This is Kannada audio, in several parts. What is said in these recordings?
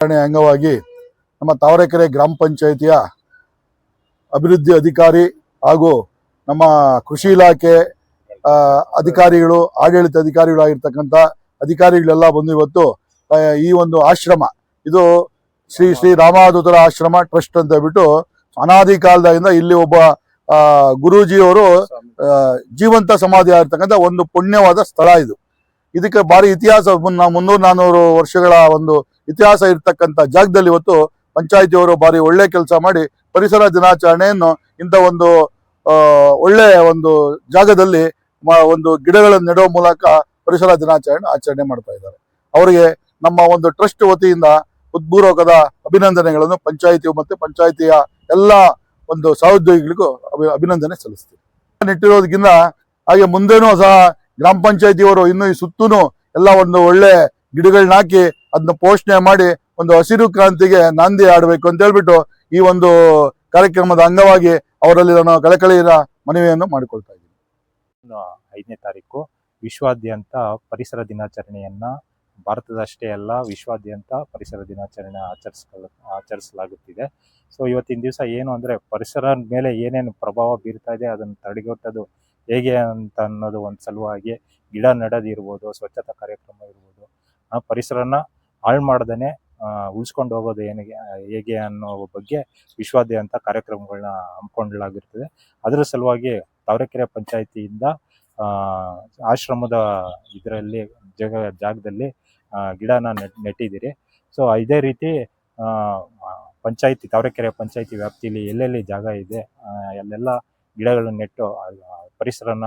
ಅಂಗವಾಗಿ ನಮ್ಮ ತಾವರೆಕೆರೆ ಗ್ರಾಮ ಪಂಚಾಯಿತಿಯ ಅಭಿವೃದ್ಧಿ ಅಧಿಕಾರಿ ಹಾಗೂ ನಮ್ಮ ಕೃಷಿ ಇಲಾಖೆ ಅಧಿಕಾರಿಗಳು, ಆಡಳಿತ ಅಧಿಕಾರಿಗಳಾಗಿರ್ತಕ್ಕಂಥ ಅಧಿಕಾರಿಗಳೆಲ್ಲ ಬಂದು ಇವತ್ತು ಈ ಒಂದು ಆಶ್ರಮ, ಇದು ಶ್ರೀ ರಾಮದೂತರ ಆಶ್ರಮ ಟ್ರಸ್ಟ್ ಅಂತ ಹೇಳ್ಬಿಟ್ಟು ಅನಾದಿ ಕಾಲದಿಂದ ಇಲ್ಲಿ ಒಬ್ಬ ಗುರೂಜಿಯವರು ಜೀವಂತ ಸಮಾಧಿ ಆಗಿರ್ತಕ್ಕಂಥ ಒಂದು ಪುಣ್ಯವಾದ ಸ್ಥಳ ಇದು. ಇದಕ್ಕೆ ಭಾರಿ ಇತಿಹಾಸ, 300-400 ವರ್ಷಗಳ ಒಂದು ಇತಿಹಾಸ ಇರ್ತಕ್ಕಂಥ ಜಾಗದಲ್ಲಿ ಇವತ್ತು ಪಂಚಾಯಿತಿಯವರು ಭಾರಿ ಒಳ್ಳೆ ಕೆಲಸ ಮಾಡಿ ಪರಿಸರ ದಿನಾಚರಣೆಯನ್ನು ಇಂಥ ಒಂದು ಒಳ್ಳೆ ಒಂದು ಜಾಗದಲ್ಲಿ ಒಂದು ಗಿಡಗಳನ್ನು ನೆಡುವ ಮೂಲಕ ಪರಿಸರ ದಿನಾಚರಣೆ ಆಚರಣೆ ಮಾಡ್ತಾ ಇದ್ದಾರೆ. ಅವರಿಗೆ ನಮ್ಮ ಒಂದು ಟ್ರಸ್ಟ್ ವತಿಯಿಂದ ಹೃತ್ಪೂರ್ವಕದ ಅಭಿನಂದನೆಗಳನ್ನು ಪಂಚಾಯಿತಿ ಮತ್ತು ಪಂಚಾಯಿತಿಯ ಎಲ್ಲ ಒಂದು ಸಹೋದ್ಯೋಗಿಗಳಿಗೂ ಅಭಿನಂದನೆ ಸಲ್ಲಿಸ್ತೀವಿ. ನೆಟ್ಟಿರೋದಕ್ಕಿಂತ ಹಾಗೆ ಮುಂದೇನೂ ಸಹ ಗ್ರಾಮ ಪಂಚಾಯಿತಿಯವರು ಇನ್ನು ಈ ಸುತ್ತೂ ಎಲ್ಲ ಒಂದು ಒಳ್ಳೆ ಗಿಡಗಳನ್ನ ಹಾಕಿ ಅದನ್ನ ಪೋಷಣೆ ಮಾಡಿ ಒಂದು ಹಸಿರು ಕ್ರಾಂತಿಗೆ ನಾಂದಿ ಆಡಬೇಕು ಅಂತ ಹೇಳ್ಬಿಟ್ಟು ಈ ಒಂದು ಕಾರ್ಯಕ್ರಮದ ಅಂಗವಾಗಿ ಅವರಲ್ಲಿ ನಾನು ಕಳಕಳಿಯ ಮನವಿಯನ್ನು ಮಾಡಿಕೊಳ್ತಾ ಇದ್ದೀನಿ. 5ನೇ ತಾರೀಕು ವಿಶ್ವಾದ್ಯಂತ ಪರಿಸರ ದಿನಾಚರಣೆಯನ್ನ ಭಾರತದಷ್ಟೇ ಅಲ್ಲ ವಿಶ್ವಾದ್ಯಂತ ಪರಿಸರ ದಿನಾಚರಣೆ ಆಚರಿಸಲಾಗುತ್ತಿದೆ. ಸೊ ಇವತ್ತಿನ ದಿವಸ ಏನು ಅಂದರೆ ಪರಿಸರ ಮೇಲೆ ಏನೇನು ಪ್ರಭಾವ ಬೀರ್ತಾ ಇದೆ ಅದನ್ನು ತಡೆಗಟ್ಟೋದು ಹೇಗೆ ಅಂತ ಅನ್ನೋದು ಒಂದು ಸಲುವಾಗಿ ಗಿಡ ನೆಡೋದಿರ್ಬೋದು, ಸ್ವಚ್ಛತಾ ಕಾರ್ಯಕ್ರಮ ಇರ್ಬೋದು, ಆ ಪರಿಸರನ ಹಾಳು ಮಾಡ್ದೇ ಉಳಿಸ್ಕೊಂಡು ಹೋಗೋದು ಹೇಗೆ ಅನ್ನೋ ಬಗ್ಗೆ ವಿಶ್ವಾದ್ಯಂತ ಕಾರ್ಯಕ್ರಮಗಳನ್ನ ಹಮ್ಮಿಕೊಳ್ಳಲಾಗಿರ್ತದೆ. ಅದರ ಸಲುವಾಗಿ ತಾವರೆಕೆರೆ ಪಂಚಾಯಿತಿಯಿಂದ ಆಶ್ರಮದ ಇದರಲ್ಲಿ ಜಾಗದಲ್ಲಿ ಗಿಡನ ನೆಟ್ಟಿದ್ದೀರಿ. ಸೊ ಇದೇ ರೀತಿ ಪಂಚಾಯಿತಿ ತಾವರೆಕೆರೆ ಪಂಚಾಯಿತಿ ವ್ಯಾಪ್ತಿಯಲ್ಲಿ ಎಲ್ಲೆಲ್ಲಿ ಜಾಗ ಇದೆ ಅಲ್ಲೆಲ್ಲ ಗಿಡಗಳನ್ನು ನೆಟ್ಟು ಪರಿಸರನ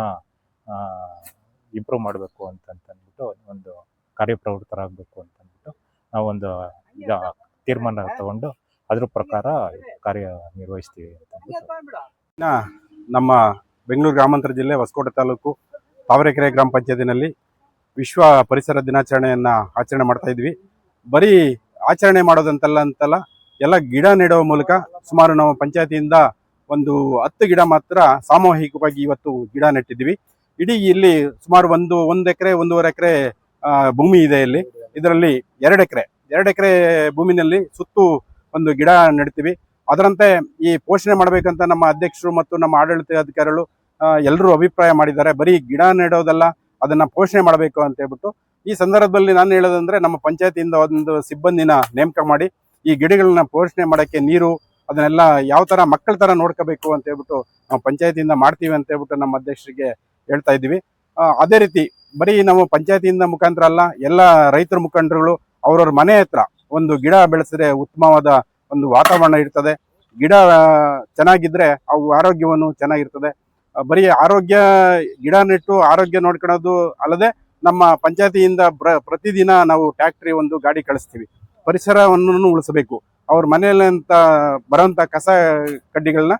ಇಂಪ್ರೂವ್ ಮಾಡಬೇಕು ಅಂತಂದ್ಬಿಟ್ಟು ಒಂದು ಕಾರ್ಯಪ್ರವೃತ್ತರಾಗಬೇಕು ಅಂತಂದ್ಬಿಟ್ಟು ನಾವೊಂದು ತೀರ್ಮಾನ ತಗೊಂಡು ಅದ್ರ ಪ್ರಕಾರ ಕಾರ್ಯನಿರ್ವಹಿಸ್ತೀವಿ ಅಂತ. ನಮ್ಮ ಬೆಂಗಳೂರು ಗ್ರಾಮಾಂತರ ಜಿಲ್ಲೆ ಹೊಸಕೋಟೆ ತಾಲೂಕು ತಾವರೆಕೆರೆ ಗ್ರಾಮ ಪಂಚಾಯತಿನಲ್ಲಿ ವಿಶ್ವ ಪರಿಸರ ದಿನಾಚರಣೆಯನ್ನು ಆಚರಣೆ ಮಾಡ್ತಾ ಇದ್ವಿ. ಬರೀ ಆಚರಣೆ ಮಾಡೋದಂತಲ್ಲ ಎಲ್ಲ ಗಿಡ ನೆಡುವ ಮೂಲಕ ಸುಮಾರು ನಾವು ಪಂಚಾಯತಿಯಿಂದ ಒಂದು 10 ಗಿಡ ಮಾತ್ರ ಸಾಮೂಹಿಕವಾಗಿ ಇವತ್ತು ಗಿಡ ನೆಟ್ಟಿದ್ವಿ. ಇಡೀ ಇಲ್ಲಿ ಸುಮಾರು ಒಂದು ಎಕರೆ 1.5 ಎಕರೆ ಭೂಮಿ ಇದೆ. ಇದರಲ್ಲಿ 2 ಎಕರೆ ಭೂಮಿನಲ್ಲಿ ಸುತ್ತು ಒಂದು ಗಿಡ ನೆಡ್ತೀವಿ. ಅದರಂತೆ ಈ ಪೋಷಣೆ ಮಾಡಬೇಕಂತ ನಮ್ಮ ಅಧ್ಯಕ್ಷರು ಮತ್ತು ನಮ್ಮ ಆಡಳಿತ ಅಧಿಕಾರಿಗಳು ಎಲ್ಲರೂ ಅಭಿಪ್ರಾಯ ಮಾಡಿದ್ದಾರೆ. ಬರೀ ಗಿಡ ನೆಡೋದಲ್ಲ, ಅದನ್ನ ಪೋಷಣೆ ಮಾಡಬೇಕು ಅಂತ ಹೇಳ್ಬಿಟ್ಟು ಈ ಸಂದರ್ಭದಲ್ಲಿ ನಾನು ಹೇಳೋದಂದ್ರೆ ನಮ್ಮ ಪಂಚಾಯತಿಯಿಂದ ಒಂದು ಸಿಬ್ಬಂದಿನ ನೇಮಕ ಮಾಡಿ ಈ ಗಿಡಗಳನ್ನ ಪೋಷಣೆ ಮಾಡೋಕ್ಕೆ ನೀರು ಅದನ್ನೆಲ್ಲ ಯಾವ ಥರ ಮಕ್ಕಳ ಥರ ನೋಡ್ಕೋಬೇಕು ಅಂತ ಹೇಳ್ಬಿಟ್ಟು ನಾವು ಪಂಚಾಯತಿಯಿಂದ ಮಾಡ್ತೀವಿ ಅಂತ ಹೇಳ್ಬಿಟ್ಟು ನಮ್ಮ ಅಧ್ಯಕ್ಷರಿಗೆ ಹೇಳ್ತಾ ಇದ್ದೀವಿ. ಅದೇ ರೀತಿ ಬರೀ ನಾವು ಪಂಚಾಯತಿಯಿಂದ ಮುಖಾಂತರ ಅಲ್ಲ, ಎಲ್ಲ ರೈತರ ಮುಖಂಡರುಗಳು ಅವ್ರವ್ರ ಮನೆ ಹತ್ರ ಒಂದು ಗಿಡ ಬೆಳೆಸಿದ್ರೆ ಉತ್ತಮವಾದ ಒಂದು ವಾತಾವರಣ ಇರ್ತದೆ. ಗಿಡ ಚೆನ್ನಾಗಿದ್ರೆ ಅವು ಆರೋಗ್ಯವನ್ನು ಚೆನ್ನಾಗಿರ್ತದೆ. ಬರೀ ಗಿಡ ನೆಟ್ಟು ಆರೋಗ್ಯ ನೋಡ್ಕೊಳ್ಳೋದು ಅಲ್ಲದೆ ನಮ್ಮ ಪಂಚಾಯತಿಯಿಂದ ಪ್ರತಿದಿನ ನಾವು ಟ್ಯಾಕ್ಟ್ರಿ ಒಂದು ಗಾಡಿ ಕಳಿಸ್ತೀವಿ. ಪರಿಸರವನ್ನು ಉಳಿಸಬೇಕು. ಅವ್ರ ಮನೆಯಲ್ಲಿ ಬರೋಂಥ ಕಸ ಕಡ್ಡಿಗಳನ್ನ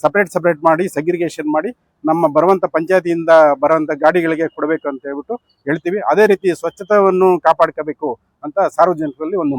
ಸಪ್ರೇಟ್ ಮಾಡಿ ಸೆಗ್ರಿಗೇಷನ್ ಮಾಡಿ ನಮ್ಮ ಬರುವಂಥ ಪಂಚಾಯತಿಯಿಂದ ಬರೋಂಥ ಗಾಡಿಗಳಿಗೆ ಕೊಡಬೇಕು ಅಂತ ಹೇಳ್ಬಿಟ್ಟು ಹೇಳ್ತೀವಿ. ಅದೇ ರೀತಿ ಸ್ವಚ್ಛತೆಯನ್ನು ಕಾಪಾಡ್ಕೋಬೇಕು ಅಂತ ಸಾರ್ವಜನಿಕರಲ್ಲಿ ಒಂದು